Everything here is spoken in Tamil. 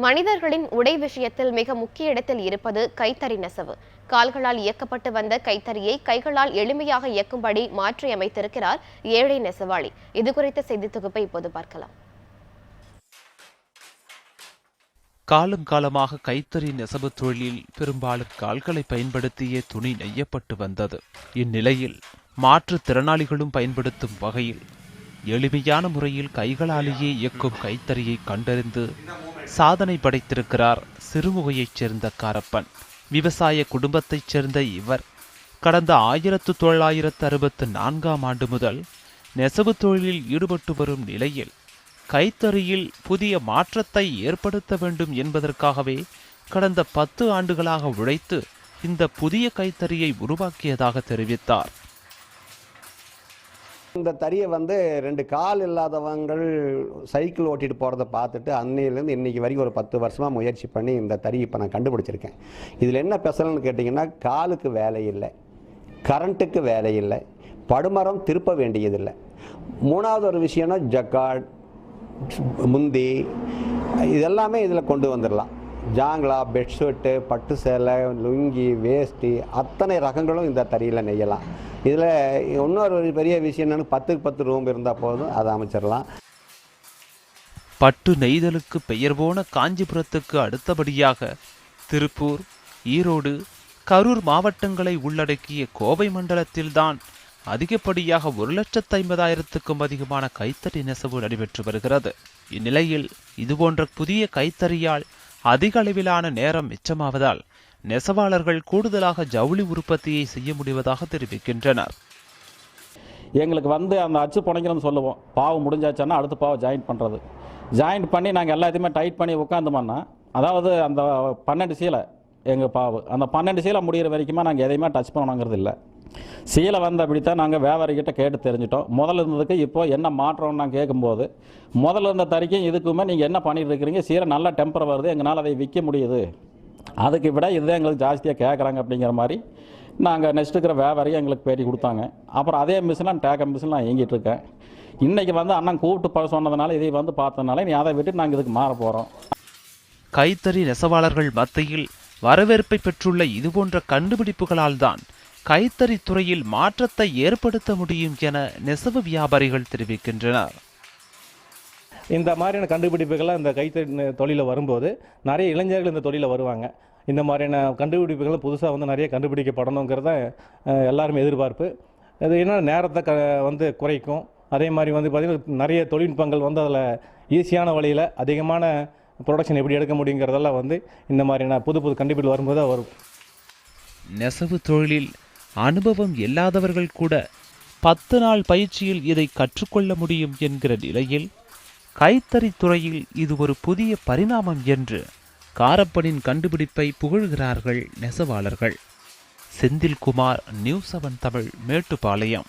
மனிதர்களின் உடை விஷயத்தில் மிக முக்கிய இடத்தில் இருப்பது கைத்தறி நெசவு. கால்களால் இயக்கப்பட்டு வந்த கைத்தறியை கைகளால் எளிமையாக இயக்கும்படி மாற்றி அமைத்திருக்கிறார் ஏழை நெசவாளி. இது குறித்த செய்தி தொகுப்பை இப்போது பார்க்கலாம். காலங்காலமாக கைத்தறி நெசவு தொழிலில் பெரும்பாலும் கால்களை பயன்படுத்தியே துணி நெய்யப்பட்டு வந்தது. இந்நிலையில் மாற்றுத்திறனாளிகளும் பயன்படுத்தும் வகையில் எளிமையான முறையில் கைகளாலேயே இயக்கும் கைத்தறியை கண்டறிந்து சாதனை படைத்திருக்கிறார் சிறுமுகையைச் சேர்ந்த காரப்பன். விவசாய குடும்பத்தைச் சேர்ந்த இவர் கடந்த 1964ஆம் ஆண்டு முதல் நெசவு தொழிலில் ஈடுபட்டு வரும் நிலையில் கைத்தறியில் புதிய மாற்றத்தை ஏற்படுத்த வேண்டும் என்பதற்காகவே கடந்த 10 ஆண்டுகளாக உழைத்து இந்த புதிய கைத்தறியை உருவாக்கியதாக தெரிவித்தார். இந்த தறியை 2 கால் இல்லாதவங்கள் சைக்கிள் ஓட்டிட்டு போகிறத பார்த்துட்டு அன்னையிலேருந்து இன்றைக்கி வரைக்கும் ஒரு 10 வருஷமாக முயற்சி பண்ணி இந்த தறி இப்போ நான் கண்டுபிடிச்சிருக்கேன். இதில் என்ன ஸ்பெஷல்னு கேட்டிங்கன்னா, காலுக்கு வேலை இல்லை, கரண்ட்டுக்கு வேலை இல்லை, படுமரம் திருப்ப வேண்டியதில்லை. மூணாவது ஒரு விஷயம்னா ஜக்கார்ட், முந்தி இதெல்லாமே இதில் கொண்டு வந்துடலாம். ஜாங்லா, பெட்ஷீட்டு, பட்டு சேலை, லுங்கி, வேஷ்டி அத்தனை ரகங்களும் இந்த தறியில் நெய்யலாம். இதில் இன்னொரு பெரிய விஷயம் என்னென்னு 10க்கு 10 ரூம் இருந்தால் போதும், அதை அமைச்சிடலாம். பட்டு நெய்தலுக்கு பெயர் போன காஞ்சிபுரத்துக்கு அடுத்தபடியாக திருப்பூர், ஈரோடு, கரூர் மாவட்டங்களை உள்ளடக்கிய கோவை மண்டலத்தில்தான் அதிகப்படியாக 1,50,000க்கும் அதிகமான கைத்தறி நெசவு நடைபெற்று வருகிறது. இந்நிலையில் இதுபோன்ற புதிய கைத்தறியால் அதிக அளவிலான நேரம் மிச்சமாவதால் நெசவாளர்கள் கூடுதலாக ஜவுளி உற்பத்தியை செய்ய முடிவதாக தெரிவிக்கின்றனர். எங்களுக்கு அந்த அச்சு புனைக்கிறோன்னு சொல்லுவோம். பாவு முடிஞ்சாச்சுன்னா அடுத்த பாவை ஜாயின் பண்ணுறது. ஜாயின் பண்ணி நாங்கள் எல்லாத்தையுமே டைட் பண்ணி உட்காந்தோம்னா, அதாவது அந்த 12 சீலை எங்கள் பாவு, அந்த 12 சீலை முடிகிற வரைக்குமா நாங்கள் எதையுமே டச் பண்ணணுங்கிறது இல்லை. சீலை அப்படித்தான் நாங்கள் வியாபாரிகிட்ட கேட்டு தெரிஞ்சிட்டோம். முதல்ல இருந்ததுக்கு இப்போ என்ன மாற்றம்னு நாங்கள் கேட்கும்போது, முதல்ல இருந்த தறிக்கும் இதுக்குமே நீங்கள் என்ன பண்ணிட்டு இருக்கிறீங்க, சீலை நல்லா டெம்பர் வருது, எங்களால் அதை விற்க முடியுது, அதுக்கு விட இதுதான் எங்களுக்கு ஜாஸ்தியாக கேட்குறாங்க அப்படிங்கிற மாதிரி நாங்கள் நெக்ஸ்ட் இருக்கிற வியாபாரியை எங்களுக்கு பேட்டி கொடுத்தாங்க. அப்புறம் அதே மிஷின் டேக்கம் மிஷின் நான் இயங்கிட்டு இருக்கேன். இன்றைக்கி அண்ணன் கூப்பிட்டு சொன்னதுனால இதை பார்த்ததுனால நீ அதை விட்டு நாங்கள் இதுக்கு மாற போகிறோம். கைத்தறி நெசவாளர்கள் மத்தியில் வரவேற்பை பெற்றுள்ள இதுபோன்ற கண்டுபிடிப்புகளால் தான் கைத்தறி துறையில் மாற்றத்தை ஏற்படுத்த முடியும் என நெசவு வியாபாரிகள் தெரிவிக்கின்றனர். இந்த மாதிரியான கண்டுபிடிப்புகள்லாம் இந்த கைத்தறி தொழிலில் வரும்போது நிறைய இளைஞர்கள் இந்த தொழிலில் வருவாங்க. இந்த மாதிரியான கண்டுபிடிப்புகள் புதுசாக நிறைய கண்டுபிடிக்கப்படணுங்கிறத எல்லாருமே எதிர்பார்ப்பு. அது என்ன நேரத்தை குறைக்கும். அதே மாதிரி பார்த்திங்கன்னா நிறைய தொழில்நுட்பங்கள் அதில் ஈஸியான வழியில் அதிகமான ப்ரொடக்ஷன் எப்படி எடுக்க முடியுங்கிறதெல்லாம் இந்த மாதிரியான புது புது கண்டுபிடிப்பு வரும்போது வரும். நெசவு தொழிலில் அனுபவம் இல்லாதவர்கள் கூட 10 நாள் பயிற்சியில் இதை கற்றுக்கொள்ள முடியும் என்கிற நிலையில் கைத்தறி துறையில் இது ஒரு புதிய பரிணாமம் என்று காரப்பனின் கண்டுபிடிப்பை புகழ்கிறார்கள் நெசவாளர்கள். செந்தில்குமார், நியூஸ் 7 தமிழ், மேட்டுப்பாளையம்.